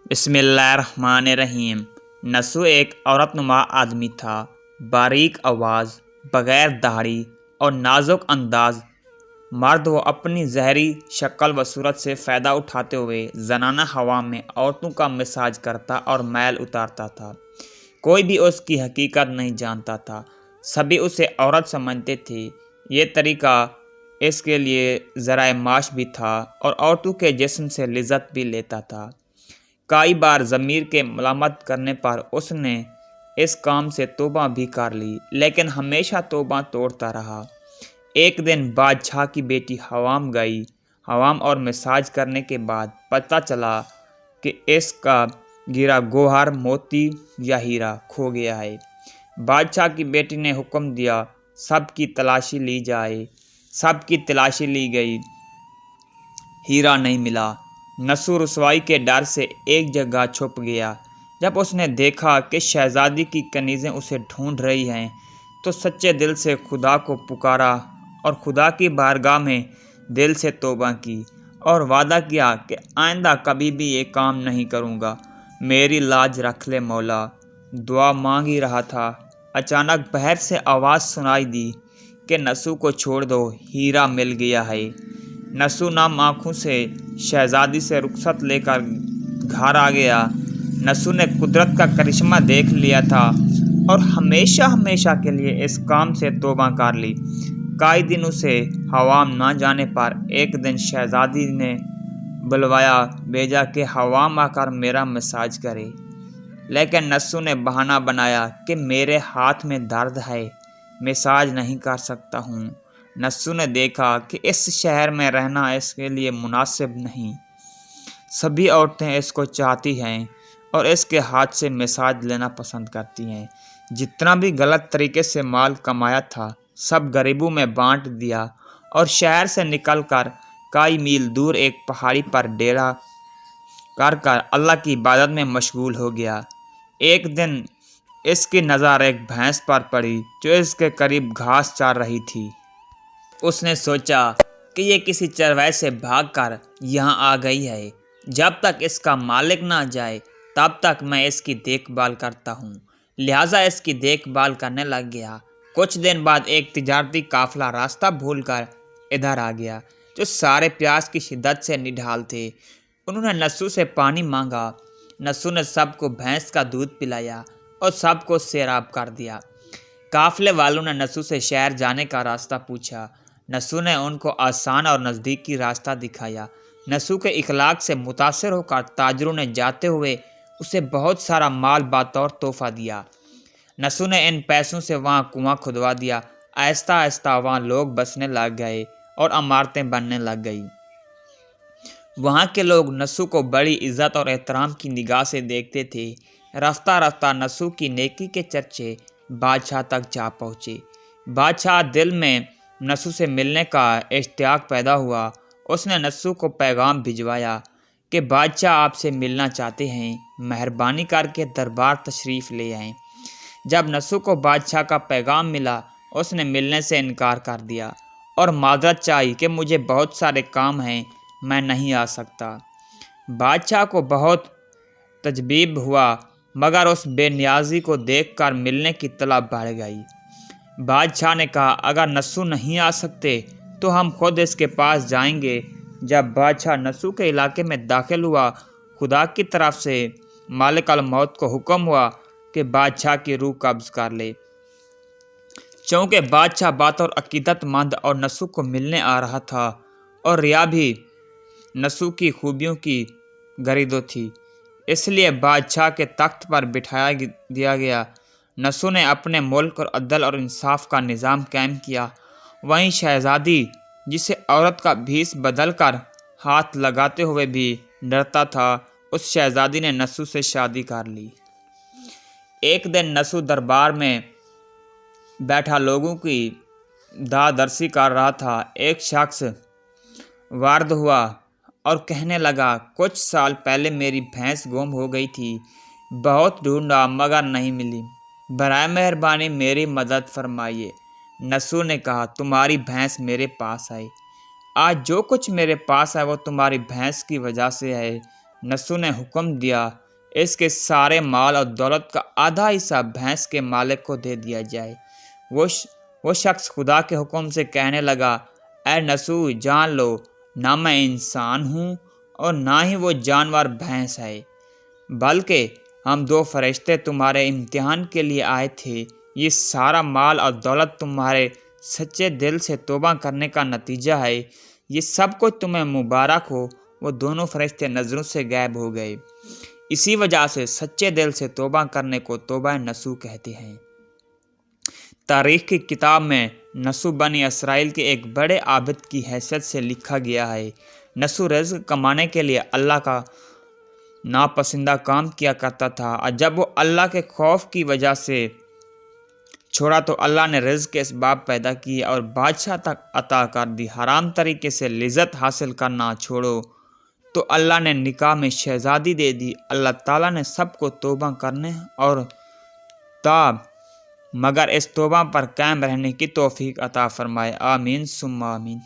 बिस्मिल्लाहिर्रहमानिर्रहीम। नसु एक औरत नुमा आदमी था। बारीक आवाज़, बग़ैर दाढ़ी और नाजुक अंदाज। मर्द वो अपनी जहरी शक्ल व सूरत से फ़ायदा उठाते हुए ज़नाना हवा में औरतों का मिजाज करता और मैल उतारता था। कोई भी उसकी हकीकत नहीं जानता था, सभी उसे औरत समझते थे। ये तरीका इसके लिए ज़राए माश भी था और औरतों के जिस्म से लिज़्ज़त भी लेता था। कई बार ज़मीर के मलामत करने पर उसने इस काम से तौबा भी कर ली, लेकिन हमेशा तौबा तोड़ता रहा। एक दिन बादशाह की बेटी हवाम गई। हवाम और मसाज करने के बाद पता चला कि इसका गिरा गोहर, मोती या हीरा खो गया है। बादशाह की बेटी ने हुक्म दिया, सबकी तलाशी ली जाए। सबकी तलाशी ली गई, हीरा नहीं मिला। नसु रुसवाई के डर से एक जगह छुप गया। जब उसने देखा कि शहजादी की कनीज़ें उसे ढूंढ रही हैं, तो सच्चे दिल से खुदा को पुकारा और खुदा की बारगाह में दिल से तौबा की और वादा किया कि आइंदा कभी भी ये काम नहीं करूँगा। मेरी लाज रख ले मौला। दुआ मांग ही रहा था, अचानक बाहर से आवाज़ सुनाई दी कि नसु को छोड़ दो, हीरा मिल गया है। नसु नाम आँखों से शहजादी से रुखसत लेकर घर आ गया। नसु ने कुदरत का करिश्मा देख लिया था और हमेशा हमेशा के लिए इस काम से तौबा कर ली। कई दिन उसे हवाम ना जाने पर एक दिन शहजादी ने बुलवाया भेजा कि हवाम आकर मेरा मसाज करे, लेकिन नसु ने बहाना बनाया कि मेरे हाथ में दर्द है, मसाज नहीं कर सकता हूँ। नसु ने देखा कि इस शहर में रहना इसके लिए मुनासिब नहीं। सभी औरतें इसको चाहती हैं और इसके हाथ से मसाज लेना पसंद करती हैं। जितना भी गलत तरीके से माल कमाया था, सब गरीबों में बांट दिया और शहर से निकलकर कई मील दूर एक पहाड़ी पर डेरा कर अल्लाह की इबादत में मशगूल हो गया। एक दिन इसकी नज़र एक भैंस पर पड़ी जो इसके करीब घास चार रही थी। उसने सोचा कि ये किसी चरवाहे से भागकर यहाँ आ गई है। जब तक इसका मालिक ना जाए तब तक मैं इसकी देखभाल करता हूँ। लिहाजा इसकी देखभाल करने लग गया। कुछ दिन बाद एक तिजारती काफिला रास्ता भूलकर इधर आ गया, जो सारे प्यास की शिद्दत से निढाल थे। उन्होंने नसु से पानी मांगा। नसु ने सबको भैंस का दूध पिलाया और सबको सैराब कर दिया। काफिले वालों ने नसु से शहर जाने का रास्ता पूछा। नसु ने उनको आसान और नज़दीकी रास्ता दिखाया। नसु के इखलाक से मुतासिर होकर ताजरों ने जाते हुए उसे बहुत सारा माल बतौर तोहफा दिया। नसु ने इन पैसों से वहाँ कुआं खुदवा दिया। आहिस्ता आहिस्ता वहाँ लोग बसने लग गए और इमारतें बनने लग गई। वहाँ के लोग नसु को बड़ी इज्जत और एहतराम की निगाह से देखते थे। रफ्ता रफ्ता नसु की नेकी के चर्चे बादशाह तक जा पहुँचे। बादशाह दिल में नसु से मिलने का इश्तियाक पैदा हुआ। उसने नसु को पैगाम भिजवाया कि बादशाह आपसे मिलना चाहते हैं, मेहरबानी करके दरबार तशरीफ़ ले आएं। जब नसु को बादशाह का पैगाम मिला, उसने मिलने से इनकार कर दिया और माजरत चाही कि मुझे बहुत सारे काम हैं, मैं नहीं आ सकता। बादशाह को बहुत तजबीब हुआ, मगर उस बेनियाजी को देखकर मिलने की तलब बढ़ गई। बादशाह ने कहा, अगर नसु नहीं आ सकते तो हम खुद इसके पास जाएंगे। जब बादशाह नसु के इलाके में दाखिल हुआ, खुदा की तरफ से मालिक अल मौत को हुक्म हुआ कि बादशाह की रूह कब्ज़ कर ले। चूँकि बादशाह बतौर अकीदतमंद और नसु को मिलने आ रहा था और रिया भी नसु की खूबियों की गरीदो थी, इसलिए बादशाह के तख्त पर बिठाया दिया गया। नसु ने अपने मुल्क और अदल और इंसाफ का निज़ाम कायम किया। वहीं शहजादी, जिसे औरत का भेष बदल कर हाथ लगाते हुए भी डरता था, उस शहजादी ने नसु से शादी कर ली। एक दिन नसु दरबार में बैठा लोगों की दादरसी कर रहा था। एक शख्स वारद हुआ और कहने लगा, कुछ साल पहले मेरी भैंस गुम हो गई थी। बहुत ढूंढा मगर नहीं मिली। बराए मेहरबानी मेरी मदद फरमाइए। नसु ने कहा, तुम्हारी भैंस मेरे पास है। आज जो कुछ मेरे पास है वो तुम्हारी भैंस की वजह से है। نسو نے حکم دیا اس کے سارے مال اور دولت کا آدھا حصہ بھینس کے مالک کو دے دیا جائے۔ وہ شخص خدا کے حکم سے کہنے لگا، اے نسو جان لو، نہ میں انسان ہوں اور نہ ہی وہ جانور بھینس ہے، بلکہ ہم دو فرشتے تمہارے امتحان کے لیے آئے تھے۔ یہ سارا مال اور دولت تمہارے سچے دل سے توبہ کرنے کا نتیجہ ہے۔ یہ سب کچھ تمہیں مبارک ہو۔ وہ دونوں فرشتے نظروں سے غائب ہو گئے۔ اسی وجہ سے سچے دل سے توبہ کرنے کو توبہ نصوح کہتے ہیں۔ تاریخ کی کتاب میں نسو بنی اسرائیل کے ایک بڑے عابد کی حیثیت سے لکھا گیا ہے۔ نسو رزق کمانے کے لیے اللہ کا ناپسندہ کام کیا کرتا تھا، اور جب وہ اللہ کے خوف کی وجہ سے چھوڑا تو اللہ نے رزق کے اسباب پیدا کیے اور بادشاہ تک عطا کر دی۔ حرام طریقے سے لذت حاصل کرنا چھوڑو تو اللہ نے نکاح میں شہزادی دے دی۔ اللہ تعالیٰ نے سب کو توبہ کرنے اور مگر اس توبہ پر قائم رہنے کی توفیق عطا فرمائے۔ آمین ثم آمین۔